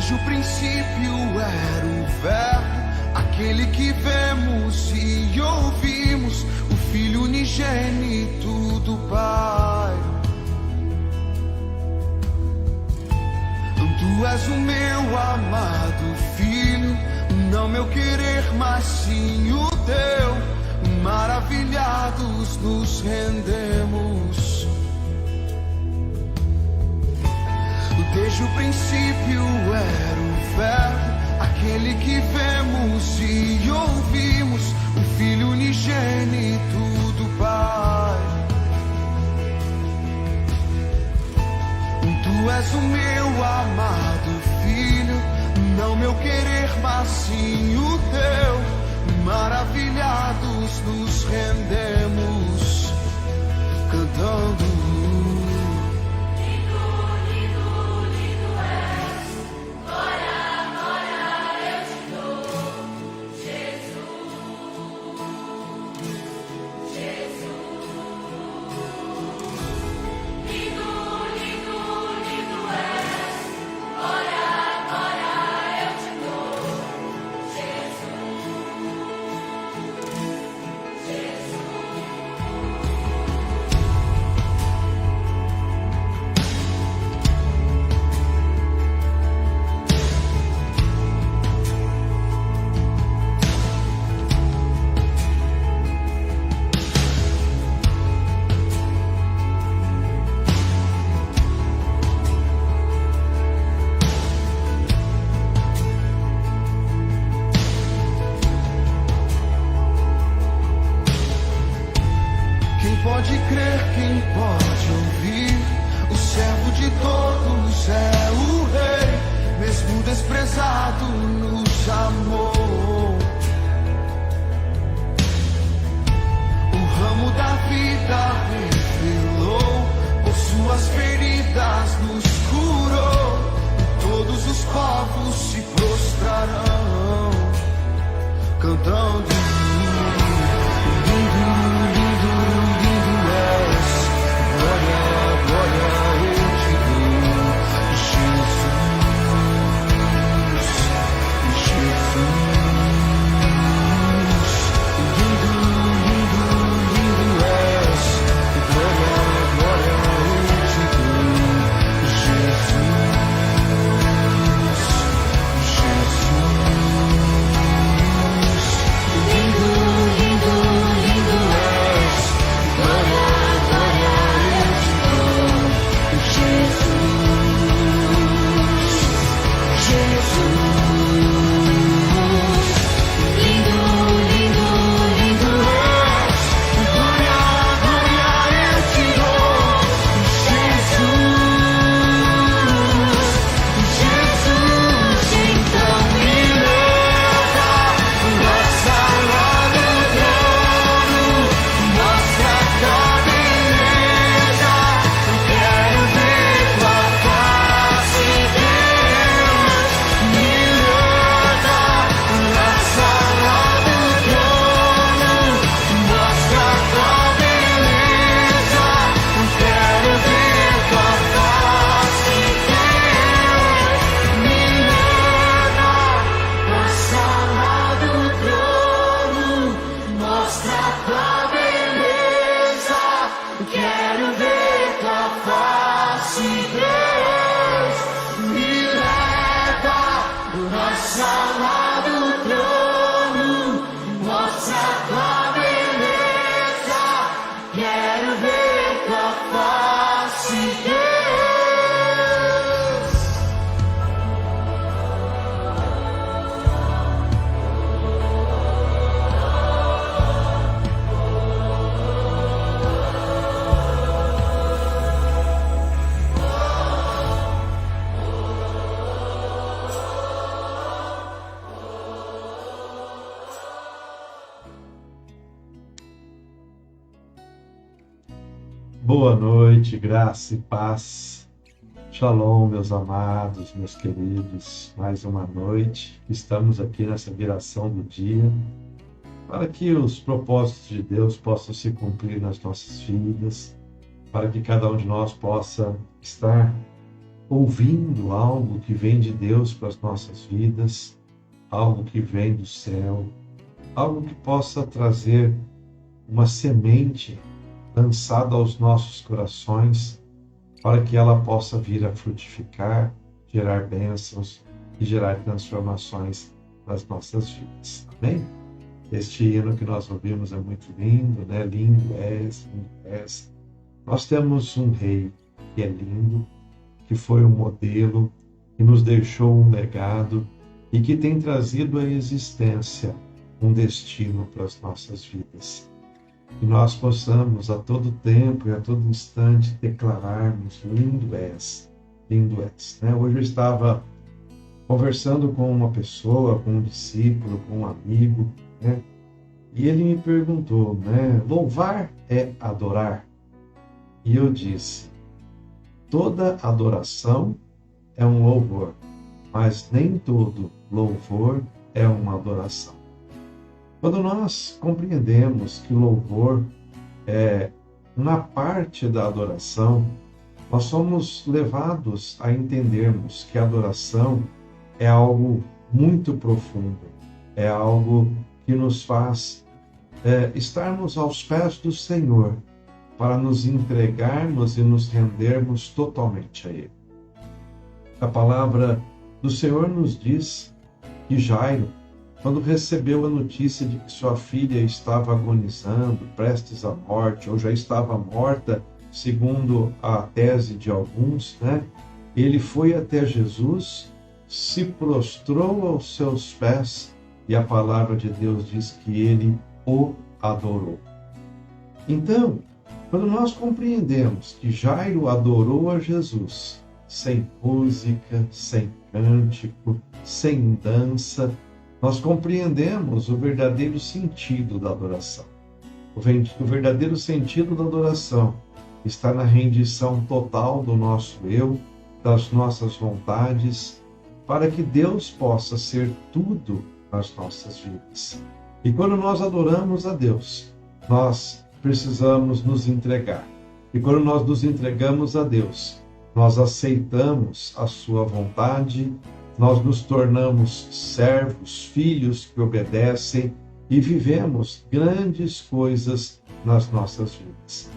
Desde o princípio era o Verbo, aquele que vemos e ouvimos, o Filho unigênito do Pai. Tu és o meu amado Filho, não meu querer, mas sim o teu. Maravilhados nos rendemos. Desde o princípio era o Verbo, aquele que vemos e ouvimos, o Filho unigênito do Pai. Tu és o meu amado Filho, não meu querer, mas sim o teu. Maravilhados nos rendemos, cantando. Pode crer, quem pode ouvir? O servo de todos é o Rei, mesmo desprezado nos amou. O ramo da vida revelou, por suas feridas nos curou. E todos os povos se prostrarão, cantando. Boa noite, graça e paz. Shalom, meus amados, meus queridos. Mais uma noite. Estamos aqui nessa viração do dia para que os propósitos de Deus possam se cumprir nas nossas vidas, para que cada um de nós possa estar ouvindo algo que vem de Deus para as nossas vidas, algo que vem do céu, algo que possa trazer uma semente lançada aos nossos corações para que ela possa vir a frutificar, gerar bênçãos e gerar transformações nas nossas vidas. Amém? Este hino que nós ouvimos é muito lindo, né? Lindo és, lindo és. Nós temos um rei que é lindo, que foi um modelo, que nos deixou um legado e que tem trazido à existência um destino para as nossas vidas. Que nós possamos a todo tempo e a todo instante declararmos: lindo és, né? Hoje eu estava conversando com uma pessoa, com um discípulo, com um amigo, né? E ele me perguntou, né? Louvar é adorar? E eu disse: toda adoração é um louvor, mas nem todo louvor é uma adoração. Quando nós compreendemos que louvor é uma parte da adoração, nós somos levados a entendermos que a adoração é algo muito profundo, é algo que nos faz estarmos aos pés do Senhor para nos entregarmos e nos rendermos totalmente a Ele. A palavra do Senhor nos diz que Jairo, quando recebeu a notícia de que sua filha estava agonizando, prestes à morte, ou já estava morta, segundo a tese de alguns, né? Ele foi até Jesus, se prostrou aos seus pés, e a palavra de Deus diz que ele o adorou. Então, quando nós compreendemos que Jairo adorou a Jesus, sem música, sem cântico, sem dança, nós compreendemos o verdadeiro sentido da adoração. O verdadeiro sentido da adoração está na rendição total do nosso eu, das nossas vontades, para que Deus possa ser tudo nas nossas vidas. E quando nós adoramos a Deus, nós precisamos nos entregar. E quando nós nos entregamos a Deus, nós aceitamos a sua vontade, nós nos tornamos servos, filhos que obedecem e vivemos grandes coisas nas nossas vidas.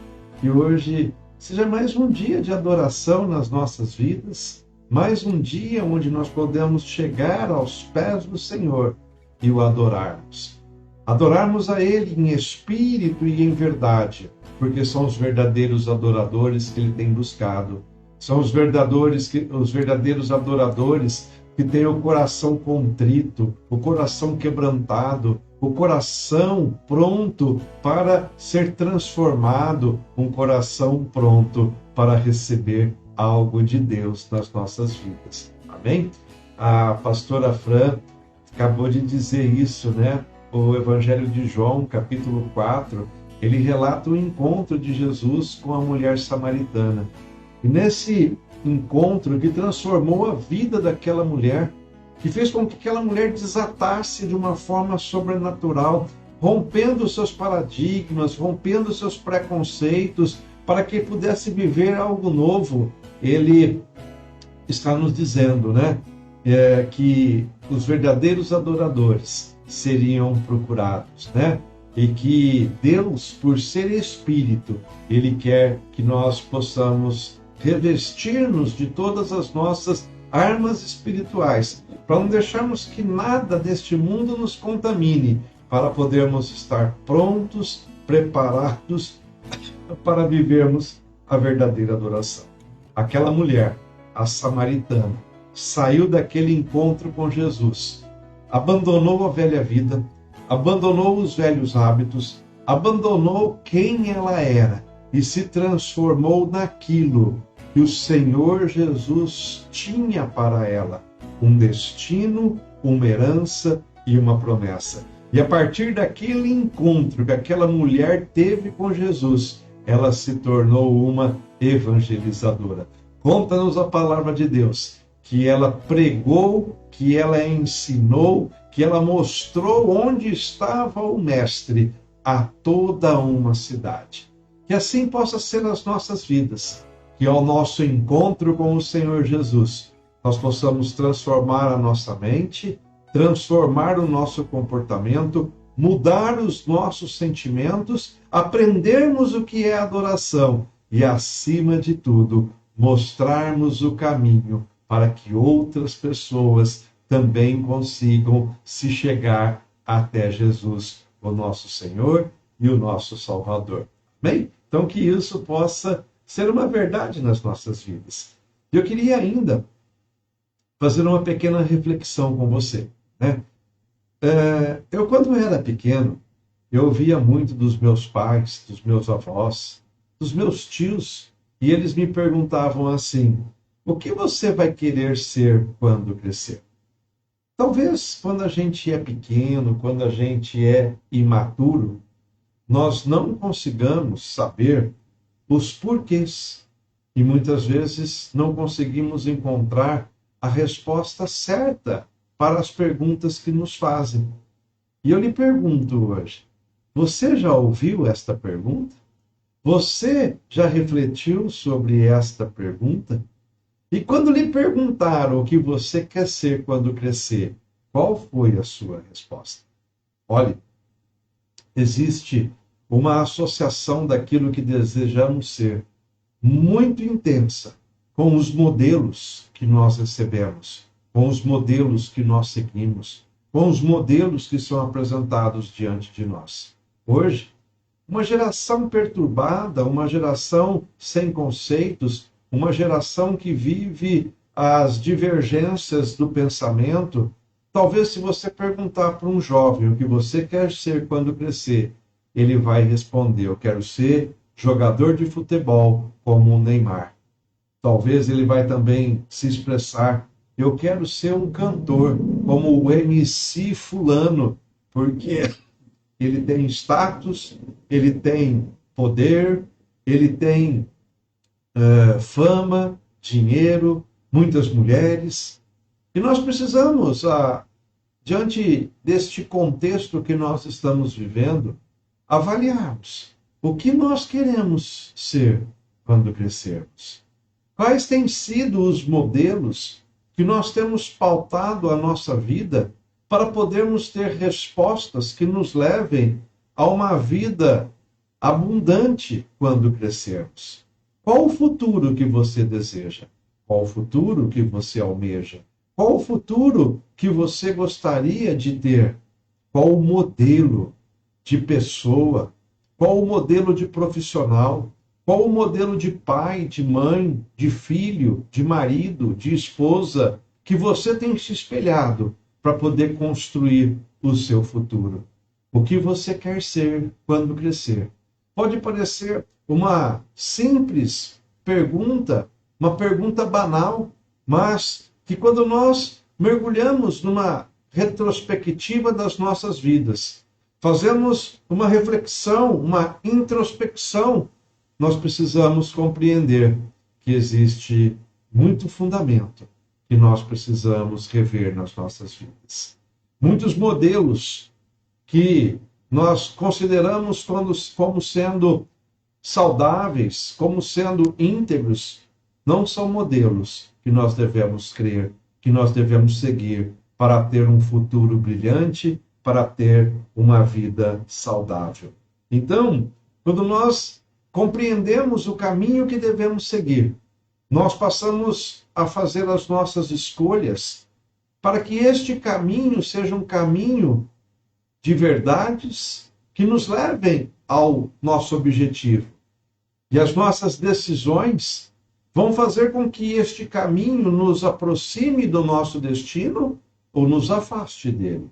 E hoje seja mais um dia de adoração nas nossas vidas, mais um dia onde nós podemos chegar aos pés do Senhor e o adorarmos. Adorarmos a Ele em espírito e em verdade, porque são os verdadeiros adoradores que Ele tem buscado. São os verdadeiros adoradores que têm o coração contrito, o coração quebrantado, o coração pronto para ser transformado, um coração pronto para receber algo de Deus nas nossas vidas. Amém? A pastora Fran acabou de dizer isso, né? O Evangelho de João, capítulo 4, ele relata o encontro de Jesus com a mulher samaritana. E nesse encontro que transformou a vida daquela mulher, que fez com que aquela mulher desatasse de uma forma sobrenatural, rompendo os seus paradigmas, rompendo os seus preconceitos, para que pudesse viver algo novo. Ele está nos dizendo, né, que os verdadeiros adoradores seriam procurados, né? E que Deus, por ser Espírito, Ele quer que nós possamos revestir-nos de todas as nossas armas espirituais, para não deixarmos que nada deste mundo nos contamine, para podermos estar prontos, preparados para vivermos a verdadeira adoração. Aquela mulher, a samaritana, saiu daquele encontro com Jesus, abandonou a velha vida, abandonou os velhos hábitos, abandonou quem ela era e se transformou naquilo que o Senhor Jesus tinha para ela, um destino, uma herança e uma promessa. E a partir daquele encontro que aquela mulher teve com Jesus, ela se tornou uma evangelizadora. Conta-nos a palavra de Deus, que ela pregou, que ela ensinou, que ela mostrou onde estava o Mestre a toda uma cidade. Que assim possa ser as nossas vidas. que ao nosso encontro com o Senhor Jesus, nós possamos transformar a nossa mente, transformar o nosso comportamento, mudar os nossos sentimentos, aprendermos o que é adoração e, acima de tudo, mostrarmos o caminho para que outras pessoas também consigam se chegar até Jesus, o nosso Senhor e o nosso Salvador. Amém? Então, que isso possa ser uma verdade nas nossas vidas. Eu queria ainda fazer uma pequena reflexão com você, né? Eu, quando era pequeno, eu ouvia muito dos meus pais, dos meus avós, dos meus tios, e eles me perguntavam assim: o que você vai querer ser quando crescer? Talvez quando a gente é pequeno, quando a gente é imaturo, nós não consigamos saber os porquês e muitas vezes não conseguimos encontrar a resposta certa para as perguntas que nos fazem. E eu lhe pergunto hoje, você já ouviu esta pergunta? Você já refletiu sobre esta pergunta? E quando lhe perguntaram o que você quer ser quando crescer, qual foi a sua resposta? Olhe, existe uma associação daquilo que desejamos ser muito intensa com os modelos que nós recebemos, com os modelos que nós seguimos, com os modelos que são apresentados diante de nós. Hoje, uma geração perturbada, uma geração sem conceitos, uma geração que vive as divergências do pensamento. Talvez, se você perguntar para um jovem o que você quer ser quando crescer, ele vai responder: eu quero ser jogador de futebol como o Neymar. Talvez ele vai também se expressar: eu quero ser um cantor como o MC fulano, porque ele tem status, ele tem poder, ele tem fama, dinheiro, muitas mulheres. E nós precisamos, diante deste contexto que nós estamos vivendo, avaliarmos o que nós queremos ser quando crescermos. Quais têm sido os modelos que nós temos pautado a nossa vida para podermos ter respostas que nos levem a uma vida abundante quando crescermos? Qual o futuro que você deseja? Qual o futuro que você almeja? Qual o futuro que você gostaria de ter? Qual o modelo de pessoa? Qual o modelo de profissional? Qual o modelo de pai, de mãe, de filho, de marido, de esposa que você tem se espelhado para poder construir o seu futuro? O que você quer ser quando crescer? Pode parecer uma simples pergunta, uma pergunta banal, mas que quando nós mergulhamos numa retrospectiva das nossas vidas, fazemos uma reflexão, uma introspecção, nós precisamos compreender que existe muito fundamento que nós precisamos rever nas nossas vidas. Muitos modelos que nós consideramos como sendo saudáveis, como sendo íntegros, não são modelos que nós devemos crer, que nós devemos seguir para ter um futuro brilhante, para ter uma vida saudável. Então, quando nós compreendemos o caminho que devemos seguir, nós passamos a fazer as nossas escolhas para que este caminho seja um caminho de verdades que nos levem ao nosso objetivo. E as nossas decisões vão fazer com que este caminho nos aproxime do nosso destino ou nos afaste dele.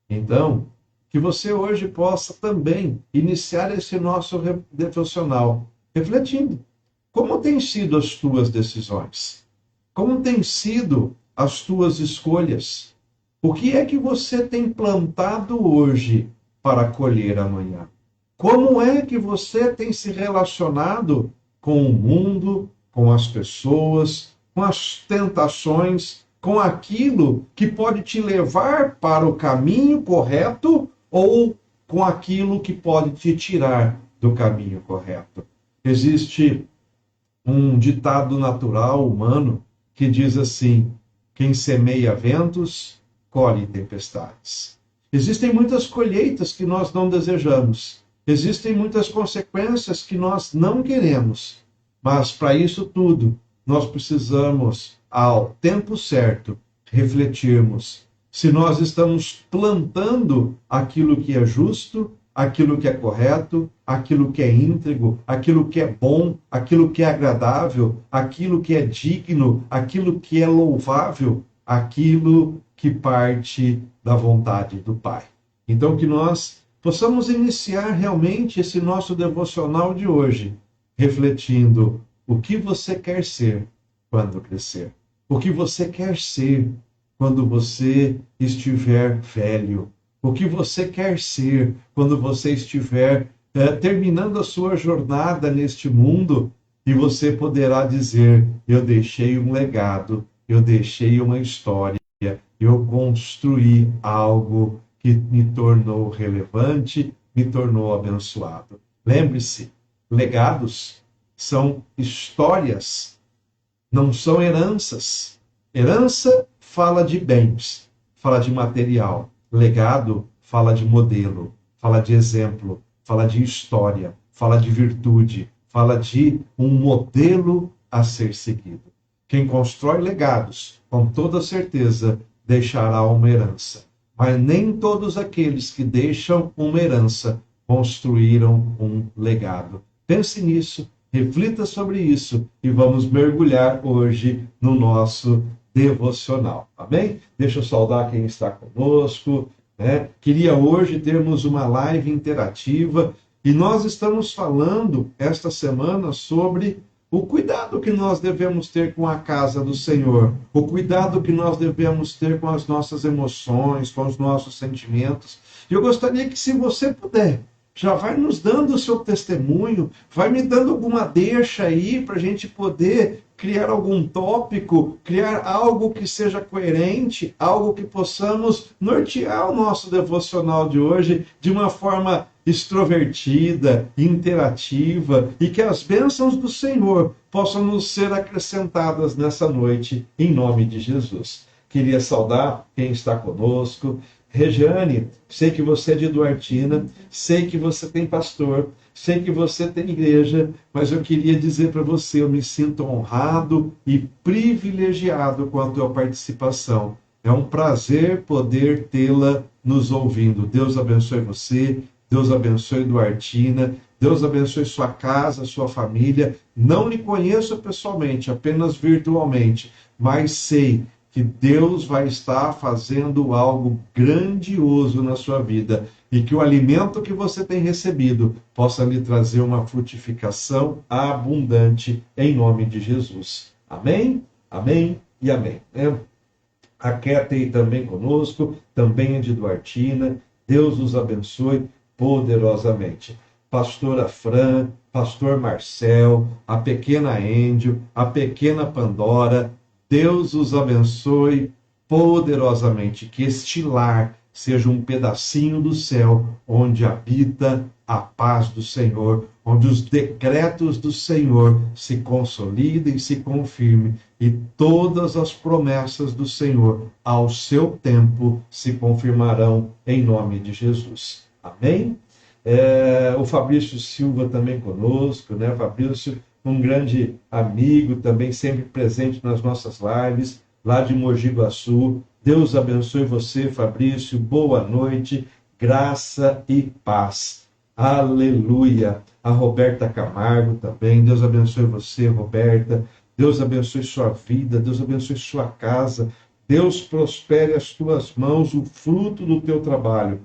Então, que você hoje possa também iniciar esse nosso devocional refletindo. Como têm sido as tuas decisões? Como têm sido as tuas escolhas? O que é que você tem plantado hoje para colher amanhã? Como é que você tem se relacionado com o mundo, com as pessoas, com as tentações, com aquilo que pode te levar para o caminho correto ou com aquilo que pode te tirar do caminho correto? Existe um ditado natural humano que diz assim: quem semeia ventos, colhe tempestades. Existem muitas colheitas que nós não desejamos, existem muitas consequências que nós não queremos, mas para isso tudo, nós precisamos, ao tempo certo, refletirmos se nós estamos plantando aquilo que é justo, aquilo que é correto, aquilo que é íntegro, aquilo que é bom, aquilo que é agradável, aquilo que é digno, aquilo que é louvável, aquilo que parte da vontade do Pai. Então, que nós possamos iniciar realmente esse nosso devocional de hoje, refletindo o que você quer ser quando crescer, o que você quer ser quando você estiver velho, o que você quer ser quando você estiver terminando a sua jornada neste mundo e você poderá dizer: eu deixei um legado, eu deixei uma história, eu construí algo que me tornou relevante, me tornou abençoado. Lembre-se, legados são histórias, não são heranças. Herança fala de bens, fala de material. Legado fala de modelo, fala de exemplo, fala de história, fala de virtude, fala de um modelo a ser seguido. Quem constrói legados, com toda certeza, deixará uma herança. Mas nem todos aqueles que deixam uma herança construíram um legado. Pense nisso, reflita sobre isso e vamos mergulhar hoje no nosso devocional. Amém? Deixa eu saudar quem está conosco. Queria hoje termos uma live interativa e nós estamos falando esta semana sobre o cuidado que nós devemos ter com a casa do Senhor, o cuidado que nós devemos ter com as nossas emoções, com os nossos sentimentos. E eu gostaria que, se você puder, já vai nos dando o seu testemunho, vai me dando alguma deixa aí para a gente poder criar algum tópico, criar algo que seja coerente, algo que possamos nortear o nosso devocional de hoje de uma forma extrovertida, interativa, e que as bênçãos do Senhor possam nos ser acrescentadas nessa noite, em nome de Jesus. Queria saudar quem está conosco. Regiane, sei que você é de Duartina, sei que você tem pastor, sei que você tem igreja, mas eu queria dizer para você, eu me sinto honrado e privilegiado com a tua participação. É um prazer poder tê-la nos ouvindo. Deus abençoe você, Deus abençoe Duartina, Deus abençoe sua casa, sua família. Não lhe conheço pessoalmente, apenas virtualmente, mas sei que Deus vai estar fazendo algo grandioso na sua vida e que o alimento que você tem recebido possa lhe trazer uma frutificação abundante em nome de Jesus. Amém? Amém e amém. A Ketty também conosco, também é de Duartina. Deus os abençoe poderosamente. Pastora Fran, pastor Marcel, a pequena Índio, a pequena Pandora, Deus os abençoe poderosamente, que este lar seja um pedacinho do céu onde habita a paz do Senhor, onde os decretos do Senhor se consolidem, se confirmem e todas as promessas do Senhor ao seu tempo se confirmarão em nome de Jesus. Amém? O Fabrício Silva também conosco, né? Fabrício, um grande amigo, também sempre presente nas nossas lives, lá de Mogi Guaçu. Deus abençoe você, Fabrício. Boa noite, graça e paz. Aleluia. A Roberta Camargo também. Deus abençoe você, Roberta. Deus abençoe sua vida. Deus abençoe sua casa. Deus prospere as tuas mãos, o fruto do teu trabalho.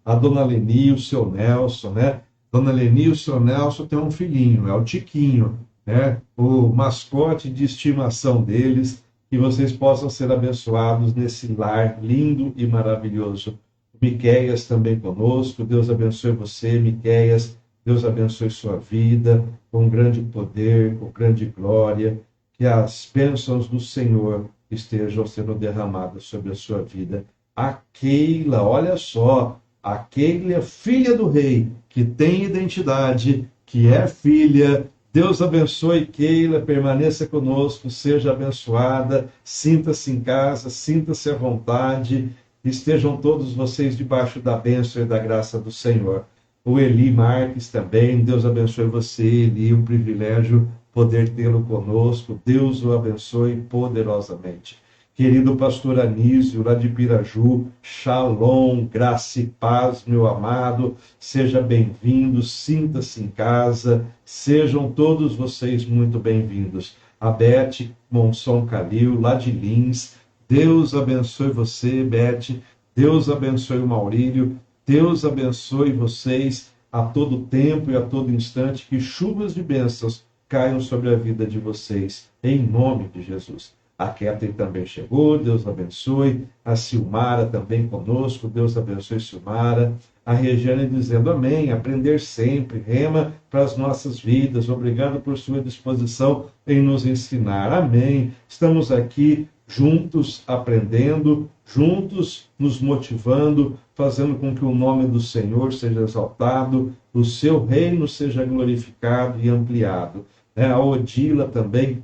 A dona Leni, o seu Nelson, né? Dona Leni e o seu Nelson têm um filhinho, é o Tiquinho, né? O mascote de estimação deles, que vocês possam ser abençoados nesse lar lindo e maravilhoso. Miqueias também conosco, Deus abençoe você, Miqueias, Deus abençoe sua vida, com grande poder, com grande glória, que as bênçãos do Senhor estejam sendo derramadas sobre a sua vida. A Keila, olha só, a Keila é filha do rei, que tem identidade, que é filha Deus abençoe Keila, permaneça conosco, seja abençoada, sinta-se em casa, sinta-se à vontade, estejam todos vocês debaixo da bênção e da graça do Senhor. O Eli Marques também, Deus abençoe você, Eli, um privilégio poder tê-lo conosco, Deus o abençoe poderosamente. Querido pastor Anísio, lá de Piraju, shalom, graça e paz, meu amado, seja bem-vindo, sinta-se em casa, sejam todos vocês muito bem-vindos. A Beth Monson Calil, lá de Lins, Deus abençoe você, Beth, Deus abençoe o Maurílio, Deus abençoe vocês a todo tempo e a todo instante, que chuvas de bênçãos caiam sobre a vida de vocês, em nome de Jesus. A Kathleen também chegou, Deus abençoe. A Silmara também conosco, Deus abençoe Silmara. A Regiane dizendo amém, aprender sempre, rema para as nossas vidas. Obrigado por sua disposição em nos ensinar. Amém. Estamos aqui juntos aprendendo, juntos nos motivando, fazendo com que o nome do Senhor seja exaltado, o seu reino seja glorificado e ampliado. A Odila também,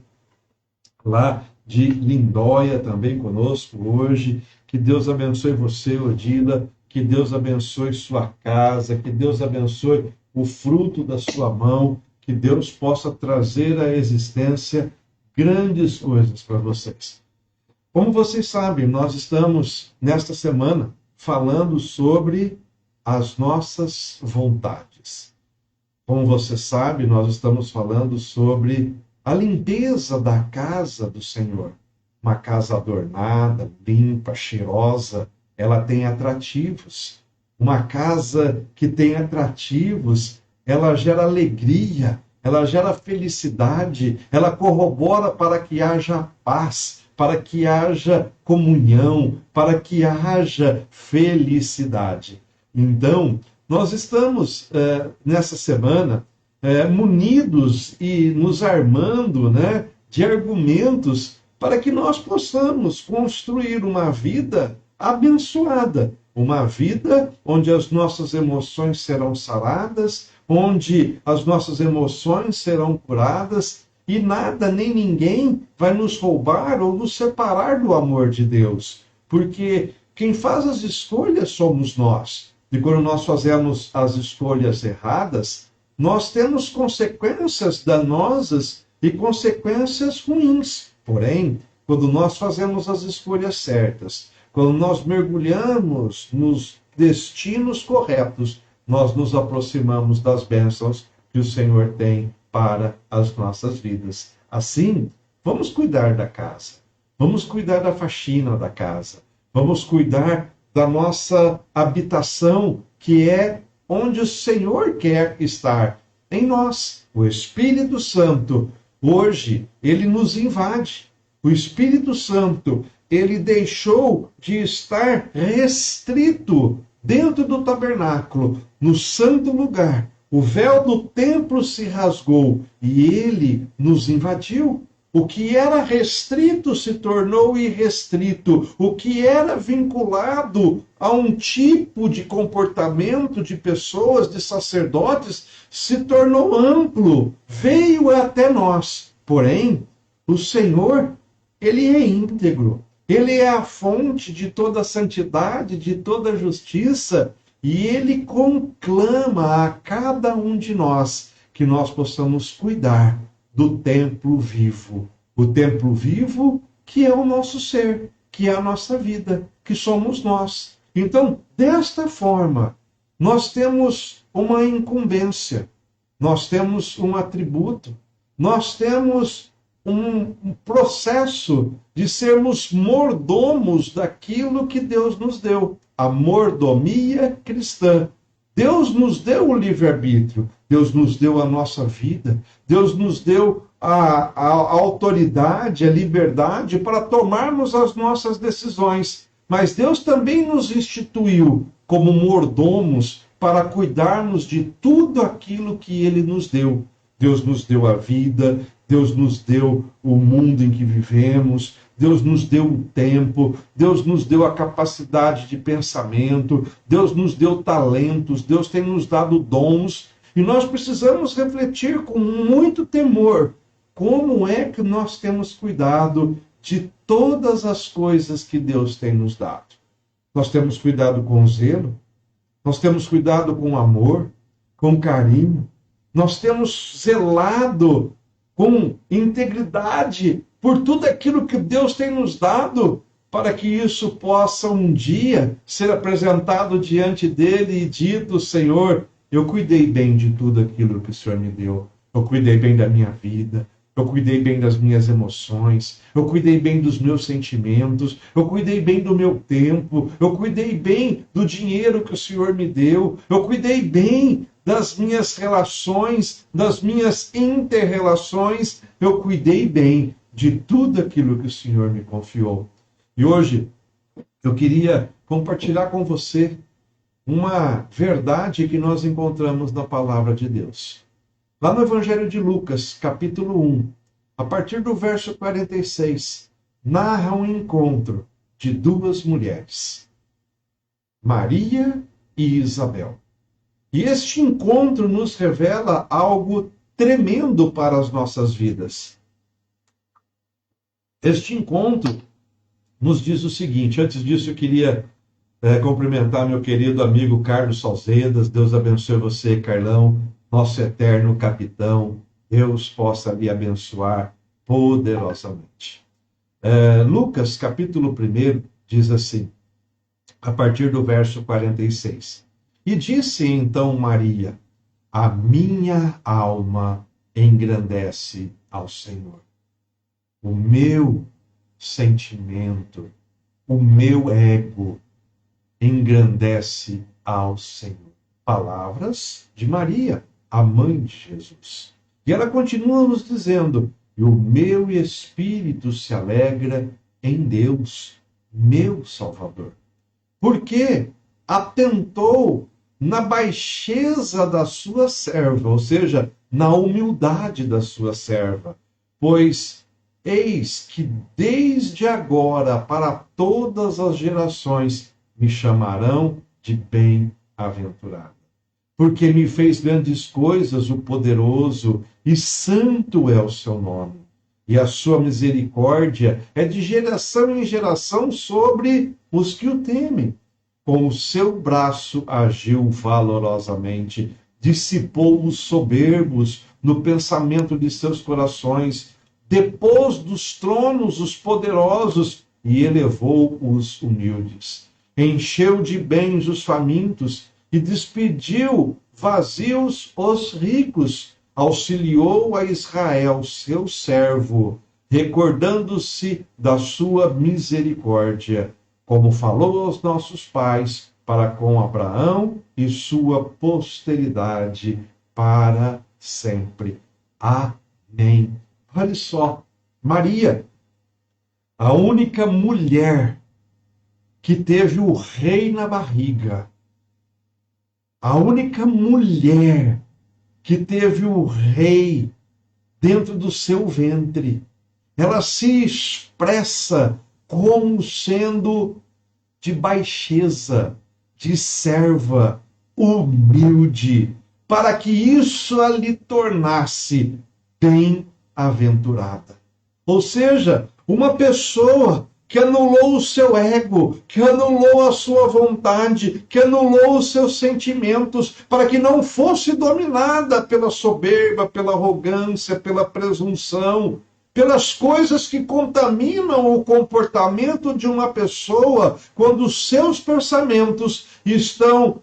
lá de Lindóia, também conosco hoje. Que Deus abençoe você, Odila, que Deus abençoe sua casa, que Deus abençoe o fruto da sua mão, que Deus possa trazer à existência grandes coisas para vocês. Como vocês sabem, nós estamos, nesta semana, falando sobre as nossas vontades. Como você sabe, nós estamos falando sobre a limpeza da casa do Senhor. Uma casa adornada, limpa, cheirosa, ela tem atrativos. Uma casa que tem atrativos, ela gera alegria, ela gera felicidade, ela corrobora para que haja paz, para que haja comunhão, para que haja felicidade. Então, nós estamos, nessa semana, munidos e nos armando, de argumentos para que nós possamos construir uma vida abençoada, uma vida onde as nossas emoções serão saradas, onde as nossas emoções serão curadas e nada nem ninguém vai nos roubar ou nos separar do amor de Deus, porque quem faz as escolhas somos nós. E quando nós fazemos as escolhas erradas, nós temos consequências danosas e consequências ruins. Porém, quando nós fazemos as escolhas certas, quando nós mergulhamos nos destinos corretos, nós nos aproximamos das bênçãos que o Senhor tem para as nossas vidas. Assim, vamos cuidar da casa, vamos cuidar da faxina da casa, vamos cuidar da nossa habitação, que é onde o Senhor quer estar, em nós. O Espírito Santo, hoje, ele nos invade. O Espírito Santo, ele deixou de estar restrito dentro do tabernáculo, no santo lugar. O véu do templo se rasgou e ele nos invadiu. O que era restrito se tornou irrestrito. O que era vinculado a um tipo de comportamento de pessoas, de sacerdotes, se tornou amplo. Veio até nós. Porém, o Senhor, ele é íntegro. Ele é a fonte de toda a santidade, de toda a justiça. E ele conclama a cada um de nós que nós possamos cuidar do templo vivo. O templo vivo que é o nosso ser, que é a nossa vida, que somos nós. Então, desta forma, nós temos uma incumbência, nós temos um atributo, nós temos um processo de sermos mordomos daquilo que Deus nos deu. A mordomia cristã. Deus nos deu o livre-arbítrio, Deus nos deu a nossa vida, Deus nos deu a autoridade, a liberdade para tomarmos as nossas decisões. Mas Deus também nos instituiu como mordomos para cuidarmos de tudo aquilo que Ele nos deu. Deus nos deu a vida, Deus nos deu o mundo em que vivemos, Deus nos deu o tempo, Deus nos deu a capacidade de pensamento, Deus nos deu talentos, Deus tem nos dado dons. E nós precisamos refletir com muito temor como é que nós temos cuidado de todas as coisas que Deus tem nos dado. Nós temos cuidado com zelo, nós temos cuidado com amor, com carinho, nós temos zelado com integridade por tudo aquilo que Deus tem nos dado, para que isso possa um dia ser apresentado diante dele e dito: Senhor, eu cuidei bem de tudo aquilo que o Senhor me deu. Eu cuidei bem da minha vida, eu cuidei bem das minhas emoções, eu cuidei bem dos meus sentimentos, eu cuidei bem do meu tempo, eu cuidei bem do dinheiro que o Senhor me deu, eu cuidei bem das minhas relações, das minhas inter-relações, eu cuidei bem de tudo aquilo que o Senhor me confiou. E hoje eu queria compartilhar com você uma verdade que nós encontramos na palavra de Deus. Lá no Evangelho de Lucas, capítulo 1, a partir do verso 46, narra um encontro de duas mulheres, Maria e Isabel. E este encontro nos revela algo tremendo para as nossas vidas. Este encontro nos diz o seguinte. Antes disso, eu queria cumprimentar meu querido amigo Carlos Salzedas. Deus abençoe você, Carlão, nosso eterno capitão. Deus possa lhe abençoar poderosamente. Lucas, capítulo 1, diz assim, a partir do verso 46. E disse então Maria: a minha alma engrandece ao Senhor. O meu sentimento, o meu ego engrandece ao Senhor. Palavras de Maria, a mãe de Jesus. E ela continua nos dizendo: e o meu espírito se alegra em Deus, meu Salvador. Porque atentou na baixeza da sua serva, ou seja, na humildade da sua serva. Pois eis que desde agora para todas as gerações me chamarão de bem-aventurada. Porque me fez grandes coisas o poderoso, e santo é o seu nome. E a sua misericórdia é de geração em geração sobre os que o temem. Com o seu braço agiu valorosamente, dissipou os soberbos no pensamento de seus corações, depôs dos tronos os poderosos e elevou os humildes. Encheu de bens os famintos e despediu vazios os ricos. Auxiliou a Israel, seu servo, recordando-se da sua misericórdia, como falou aos nossos pais, para com Abraão e sua posteridade para sempre. Amém. Olha só, Maria, a única mulher que teve o rei na barriga, a única mulher que teve o rei dentro do seu ventre, ela se expressa como sendo de baixeza, de serva, humilde, para que isso a lhe tornasse bem-aventurada. Ou seja, uma pessoa que anulou o seu ego, que anulou a sua vontade, que anulou os seus sentimentos, para que não fosse dominada pela soberba, pela arrogância, pela presunção, pelas coisas que contaminam o comportamento de uma pessoa quando os seus pensamentos estão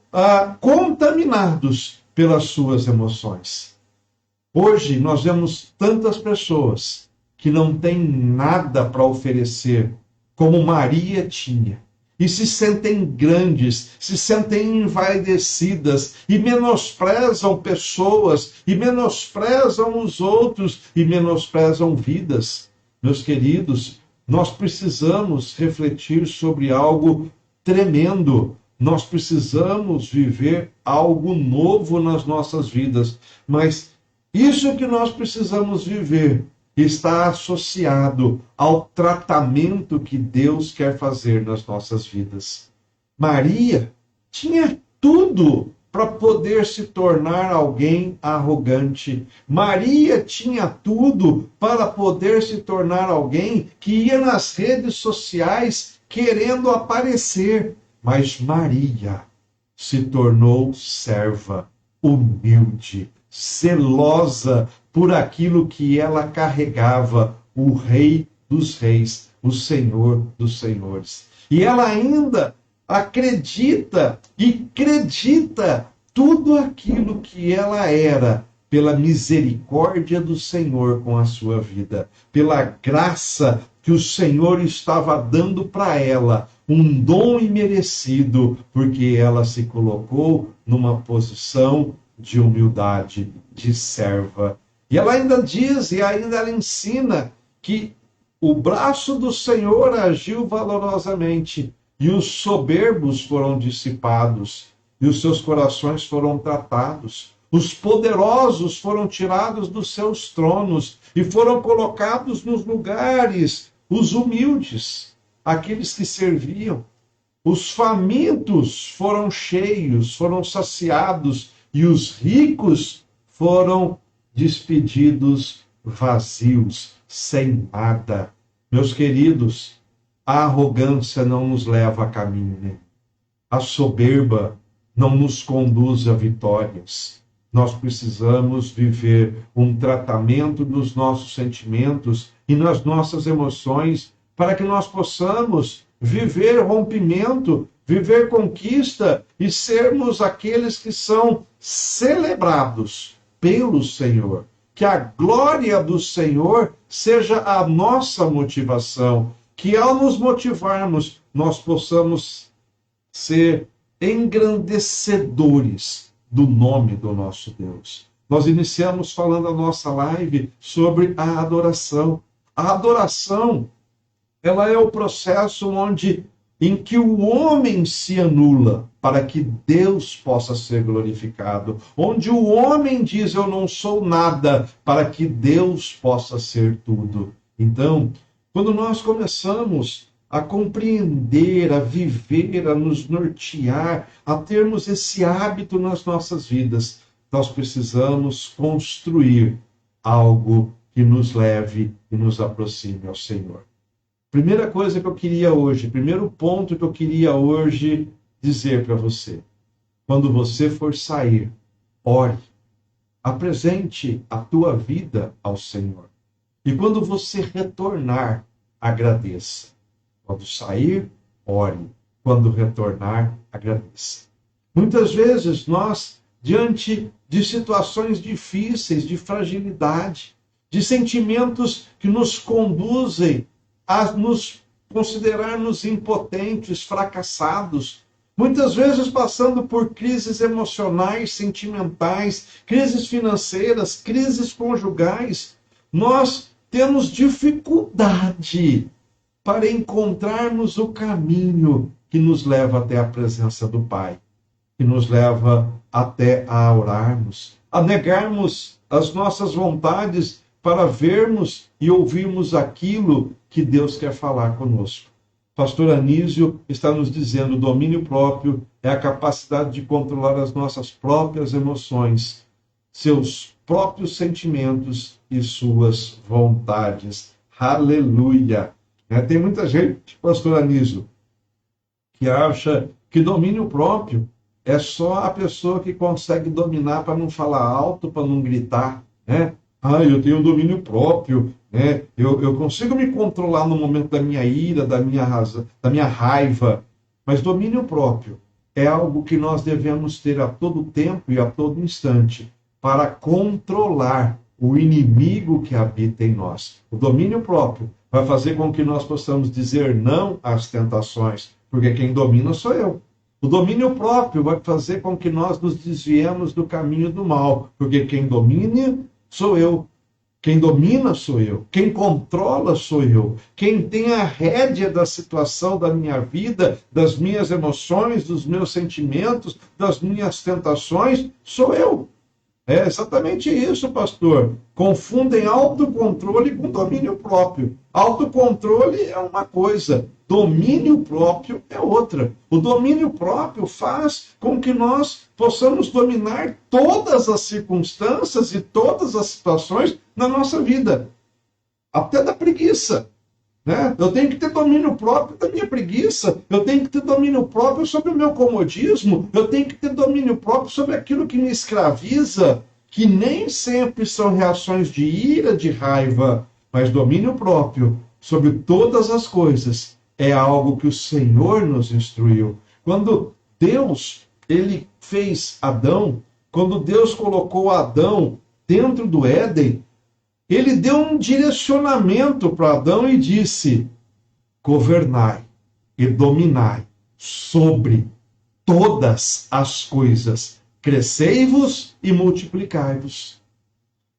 contaminados pelas suas emoções. Hoje nós vemos tantas pessoas que não têm nada para oferecer, como Maria tinha, e se sentem grandes, se sentem envaidecidas, e menosprezam pessoas, e menosprezam os outros, e menosprezam vidas. Meus queridos, nós precisamos refletir sobre algo tremendo. Nós precisamos viver algo novo nas nossas vidas, mas isso que nós precisamos viver está associado ao tratamento que Deus quer fazer nas nossas vidas. Maria tinha tudo para poder se tornar alguém arrogante. Maria tinha tudo para poder se tornar alguém que ia nas redes sociais querendo aparecer. Mas Maria se tornou serva, humilde, zelosa por aquilo que ela carregava, o Rei dos Reis, o Senhor dos Senhores. E ela ainda acredita e acredita tudo aquilo que ela era pela misericórdia do Senhor com a sua vida, pela graça que o Senhor estava dando para ela, um dom imerecido, porque ela se colocou numa posição de humildade, de serva. E ela ainda diz, e ainda ela ensina, que o braço do Senhor agiu valorosamente, e os soberbos foram dissipados, e os seus corações foram tratados. Os poderosos foram tirados dos seus tronos e foram colocados nos lugares, os humildes, aqueles que serviam. Os famintos foram cheios, foram saciados, e os ricos foram despedidos vazios, sem nada. Meus queridos, a arrogância não nos leva a caminho nenhum. A soberba não nos conduz a vitórias. Nós precisamos viver um tratamento dos nossos sentimentos e nas nossas emoções para que nós possamos viver rompimento, viver conquista e sermos aqueles que são celebrados pelo Senhor. Que a glória do Senhor seja a nossa motivação, que ao nos motivarmos, nós possamos ser engrandecedores do nome do nosso Deus. Nós iniciamos falando a nossa live sobre a adoração. A adoração, ela é o processo em que o homem se anula para que Deus possa ser glorificado. Onde o homem diz, eu não sou nada, para que Deus possa ser tudo. Então, quando nós começamos a compreender, a viver, a nos nortear, a termos esse hábito nas nossas vidas, nós precisamos construir algo que nos leve e nos aproxime ao Senhor. Primeira coisa que eu queria hoje, primeiro ponto que eu queria hoje dizer para você. Quando você for sair, ore. Apresente a tua vida ao Senhor. E quando você retornar, agradeça. Quando sair, ore. Quando retornar, agradeça. Muitas vezes nós, diante de situações difíceis, de fragilidade, de sentimentos que nos conduzem a nos considerarmos impotentes, fracassados, muitas vezes passando por crises emocionais, sentimentais, crises financeiras, crises conjugais, nós temos dificuldade para encontrarmos o caminho que nos leva até a presença do Pai, que nos leva até a orarmos, a negarmos as nossas vontades para vermos e ouvirmos aquilo que Deus quer falar conosco. Pastor Anísio está nos dizendo: o domínio próprio é a capacidade de controlar as nossas próprias emoções, seus próprios sentimentos e suas vontades. Aleluia! Tem muita gente, Pastor Anísio, que acha que domínio próprio é só a pessoa que consegue dominar para não falar alto, para não gritar, né? Eu tenho domínio próprio, né? Eu consigo me controlar no momento da minha ira, da minha raiva. Mas domínio próprio é algo que nós devemos ter a todo tempo e a todo instante para controlar o inimigo que habita em nós. O domínio próprio vai fazer com que nós possamos dizer não às tentações, porque quem domina sou eu. O domínio próprio vai fazer com que nós nos desviemos do caminho do mal, porque quem domina sou eu. Quem domina sou eu. Quem controla sou eu. Quem tem a rédea da situação da minha vida, das minhas emoções, dos meus sentimentos, das minhas tentações, sou eu. É exatamente isso, pastor. Confundem autocontrole com domínio próprio. Autocontrole é uma coisa, domínio próprio é outra. O domínio próprio faz com que nós possamos dominar todas as circunstâncias e todas as situações na nossa vida, até da preguiça. Né? Eu tenho que ter domínio próprio da minha preguiça, eu tenho que ter domínio próprio sobre o meu comodismo, eu tenho que ter domínio próprio sobre aquilo que me escraviza, que nem sempre são reações de ira, de raiva, mas domínio próprio sobre todas as coisas é algo que o Senhor nos instruiu. Quando Deus, ele fez Adão, quando Deus colocou Adão dentro do Éden, ele deu um direcionamento para Adão e disse: governai e dominai sobre todas as coisas, crescei-vos e multiplicai-vos.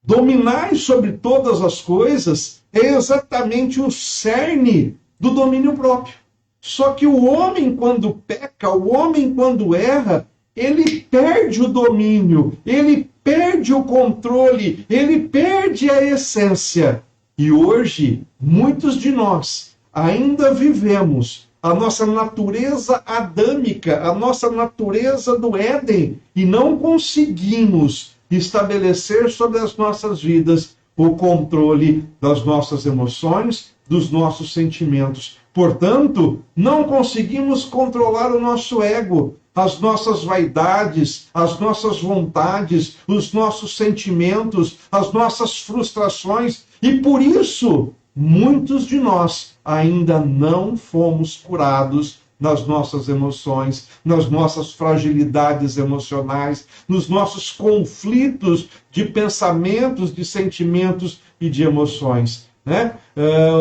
Dominai sobre todas as coisas é exatamente o cerne do domínio próprio. Só que o homem, quando peca, o homem, quando erra, ele perde o domínio, ele perde o controle, ele perde a essência. E hoje, muitos de nós ainda vivemos a nossa natureza adâmica, a nossa natureza do Éden, e não conseguimos estabelecer sobre as nossas vidas o controle das nossas emoções, dos nossos sentimentos. Portanto, não conseguimos controlar o nosso ego, as nossas vaidades, as nossas vontades, os nossos sentimentos, as nossas frustrações, e por isso muitos de nós ainda não fomos curados nas nossas emoções, nas nossas fragilidades emocionais, nos nossos conflitos de pensamentos, de sentimentos e de emoções. Né?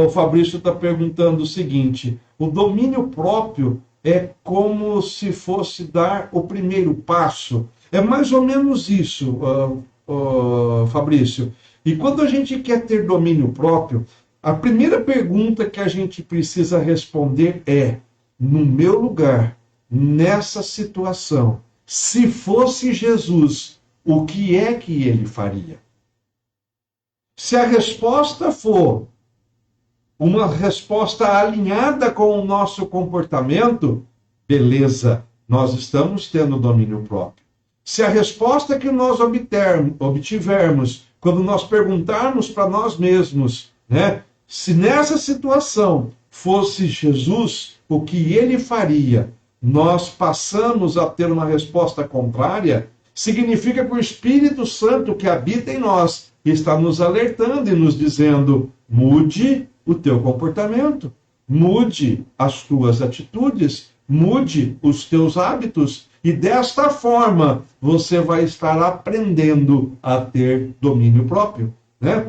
O Fabrício está perguntando o seguinte: o domínio próprio é como se fosse dar o primeiro passo. É mais ou menos isso, Fabrício. E quando a gente quer ter domínio próprio, a primeira pergunta que a gente precisa responder é: no meu lugar, nessa situação, se fosse Jesus, o que é que ele faria? Se a resposta for uma resposta alinhada com o nosso comportamento, beleza, nós estamos tendo domínio próprio. Se a resposta que nós obtivermos quando nós perguntarmos para nós mesmos, né, se nessa situação fosse Jesus, o que ele faria, nós passamos a ter uma resposta contrária, significa que o Espírito Santo que habita em nós está nos alertando e nos dizendo: mude o teu comportamento, mude as tuas atitudes, mude os teus hábitos, e desta forma você vai estar aprendendo a ter domínio próprio. Né?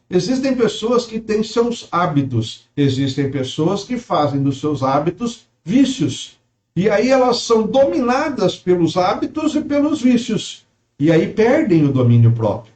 Existem pessoas que têm seus hábitos, existem pessoas que fazem dos seus hábitos vícios, e aí elas são dominadas pelos hábitos e pelos vícios, e aí perdem o domínio próprio.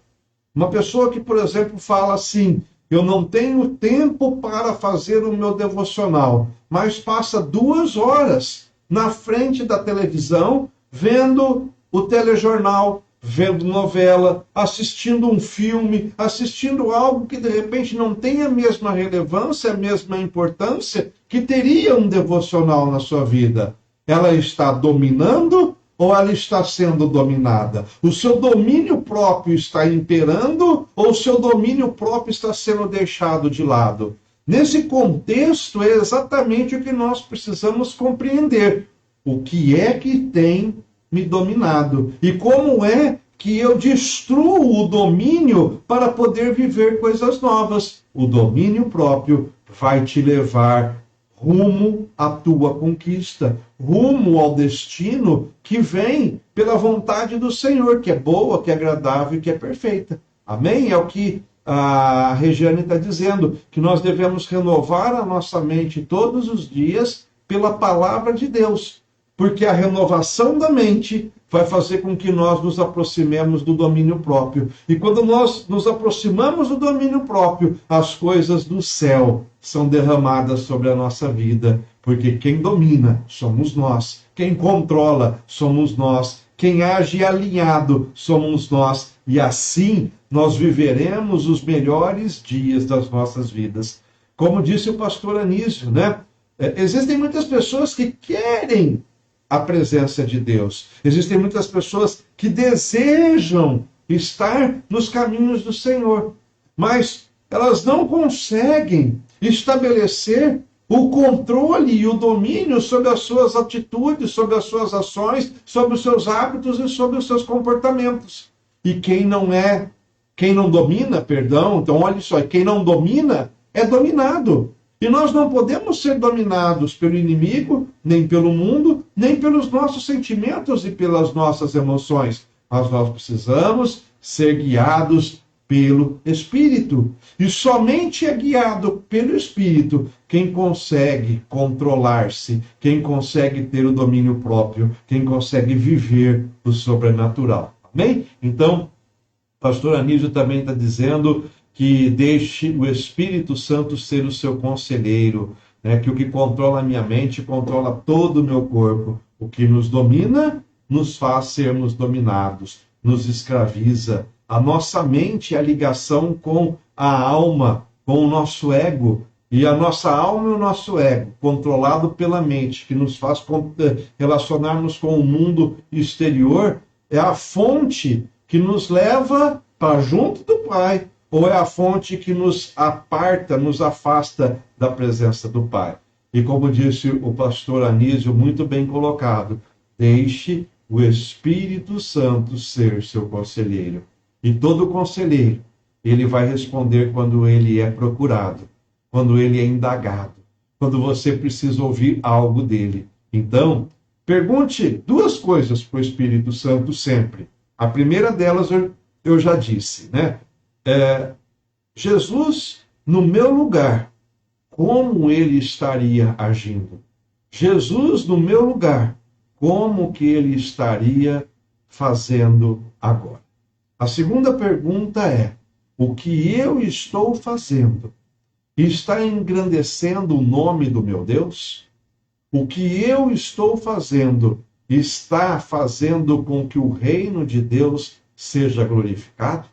Uma pessoa que, por exemplo, fala assim: eu não tenho tempo para fazer o meu devocional, mas passa 2 horas na frente da televisão, vendo o telejornal, vendo novela, assistindo um filme, assistindo algo que de repente não tem a mesma relevância, a mesma importância que teria um devocional na sua vida. Ela está dominando ou ela está sendo dominada? O seu domínio próprio está imperando ou o seu domínio próprio está sendo deixado de lado? Nesse contexto é exatamente o que nós precisamos compreender. O que é que tem me dominado? E como é que eu destruo o domínio para poder viver coisas novas? O domínio próprio vai te levar rumo à tua conquista, rumo ao destino que vem pela vontade do Senhor, que é boa, que é agradável e que é perfeita. Amém? É o que a Regiane está dizendo, que nós devemos renovar a nossa mente todos os dias pela palavra de Deus, porque a renovação da mente vai fazer com que nós nos aproximemos do domínio próprio. E quando nós nos aproximamos do domínio próprio, as coisas do céu são derramadas sobre a nossa vida, porque quem domina somos nós, quem controla somos nós, quem age alinhado somos nós. E assim nós viveremos os melhores dias das nossas vidas. Como disse o pastor Anísio, né? Existem muitas pessoas que querem a presença de Deus. Existem muitas pessoas que desejam estar nos caminhos do Senhor, mas elas não conseguem estabelecer o controle e o domínio sobre as suas atitudes, sobre as suas ações, sobre os seus hábitos e sobre os seus comportamentos. E quem não domina, perdão, então olha só, quem não domina é dominado. E nós não podemos ser dominados pelo inimigo, nem pelo mundo, nem pelos nossos sentimentos e pelas nossas emoções. Mas nós precisamos ser guiados pelo Espírito. E somente é guiado pelo Espírito quem consegue controlar-se, quem consegue ter o domínio próprio, quem consegue viver o sobrenatural. Amém? Então, o pastor Anísio também está dizendo que deixe o Espírito Santo ser o seu conselheiro, né? Que o que controla a minha mente controla todo o meu corpo. O que nos domina nos faz sermos dominados, nos escraviza. A nossa mente é a ligação com a alma, com o nosso ego. E a nossa alma e o nosso ego, controlado pela mente, que nos faz relacionarmos com o mundo exterior, é a fonte que nos leva para junto do Pai, ou é a fonte que nos aparta, nos afasta da presença do Pai. E como disse o pastor Anísio, muito bem colocado, deixe o Espírito Santo ser seu conselheiro. E todo conselheiro, ele vai responder quando ele é procurado, quando ele é indagado, quando você precisa ouvir algo dele. Então, pergunte duas coisas para o Espírito Santo sempre. A primeira delas eu já disse, né? Jesus, no meu lugar, como ele estaria agindo? Jesus, no meu lugar, como que ele estaria fazendo agora? A segunda pergunta é: o que eu estou fazendo está engrandecendo o nome do meu Deus? O que eu estou fazendo está fazendo com que o reino de Deus seja glorificado?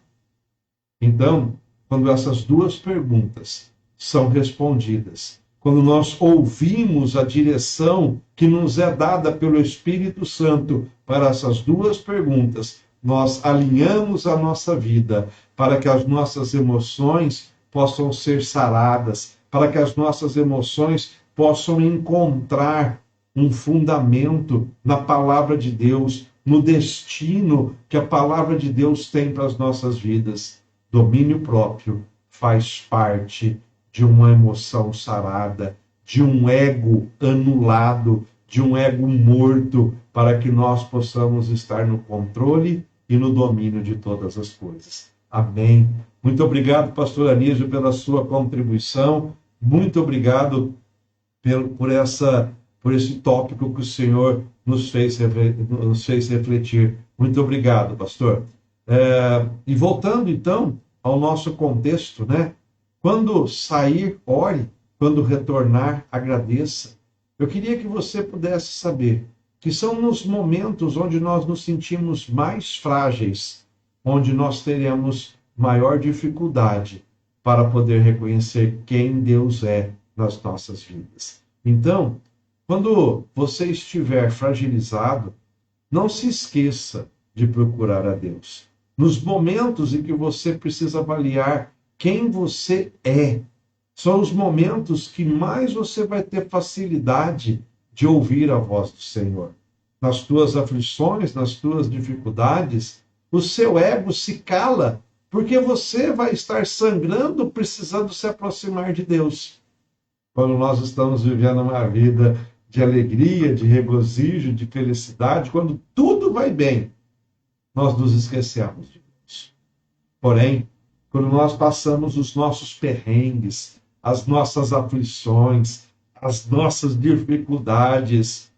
Então, quando essas duas perguntas são respondidas, quando nós ouvimos a direção que nos é dada pelo Espírito Santo para essas duas perguntas, nós alinhamos a nossa vida para que as nossas emoções possam ser saradas, para que as nossas emoções possam encontrar um fundamento na palavra de Deus, no destino que a palavra de Deus tem para as nossas vidas. Domínio próprio faz parte de uma emoção sarada, de um ego anulado, de um ego morto, para que nós possamos estar no controle e no domínio de todas as coisas. Amém. Muito obrigado, pastor Anísio, pela sua contribuição. Muito obrigado por esse tópico que o Senhor nos fez refletir. Muito obrigado, pastor. E voltando, então, ao nosso contexto, né? Quando sair, ore. Quando retornar, agradeça. Eu queria que você pudesse saber que são nos momentos onde nós nos sentimos mais frágeis, onde nós teremos maior dificuldade para poder reconhecer quem Deus é nas nossas vidas. Então, quando você estiver fragilizado, não se esqueça de procurar a Deus. Nos momentos em que você precisa avaliar quem você é, são os momentos que mais você vai ter facilidade de ouvir a voz do Senhor. Nas tuas aflições, nas tuas dificuldades, o seu ego se cala, porque você vai estar sangrando, precisando se aproximar de Deus. Quando nós estamos vivendo uma vida de alegria, de regozijo, de felicidade, quando tudo vai bem, nós nos esquecemos de Deus. Porém, quando nós passamos os nossos perrengues, as nossas aflições, as nossas dificuldades,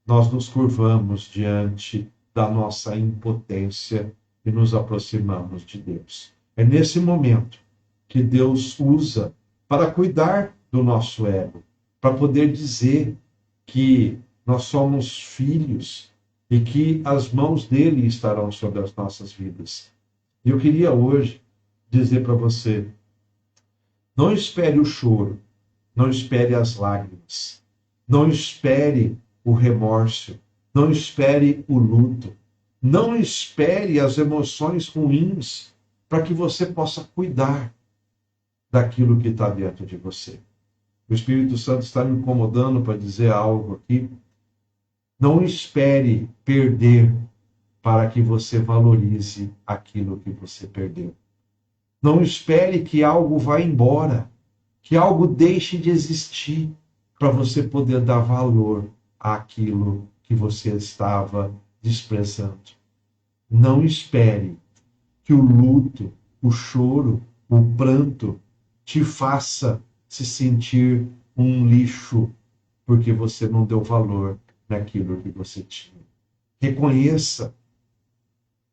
nós nos curvamos diante da nossa impotência e nos aproximamos de Deus. É nesse momento que Deus usa para cuidar do nosso ego, para poder dizer que nós somos filhos, e que as mãos dele estarão sobre as nossas vidas. E eu queria hoje dizer para você, não espere o choro, não espere as lágrimas, não espere o remorso, não espere o luto, não espere as emoções ruins para que você possa cuidar daquilo que está dentro de você. O Espírito Santo está me incomodando para dizer algo aqui. Não espere perder para que você valorize aquilo que você perdeu. Não espere que algo vá embora, que algo deixe de existir para você poder dar valor àquilo que você estava desprezando. Não espere que o luto, o choro, o pranto te faça se sentir um lixo porque você não deu valor naquilo que você tinha. Reconheça